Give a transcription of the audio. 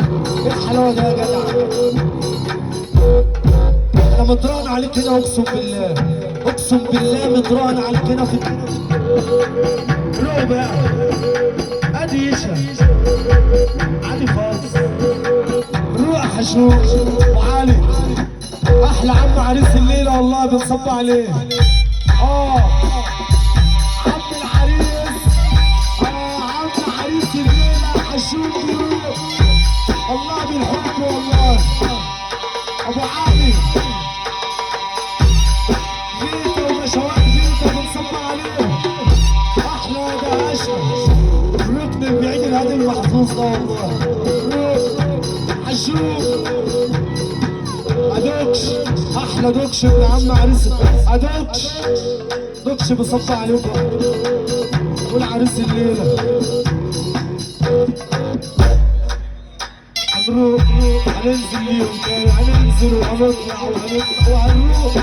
ايه الحلاوه ده يا جدع؟ انا مطران عليك هنا اقسم بالله، اقسم بالله مطران عليك هنا في روق بقى. ادي يشا عادي خالص. روح حشوش وعلي احلى عم عريس الليله والله بنصب عليه. عم العريس، عم عريس الليله حشوش والله بالحب والله. ابو علي فيتا ومشوات فيتا بنصب عليه. احلى باشا ركن بعيد الهادي المحظوظ ده والله. حشوش ادوكش احلى دوكش ابن عم عريس. ادوكش دوكش بصب عليكم والعريس الليله. هنروح هننزل ليهم تاني، هننزل وهنطلع وهنروح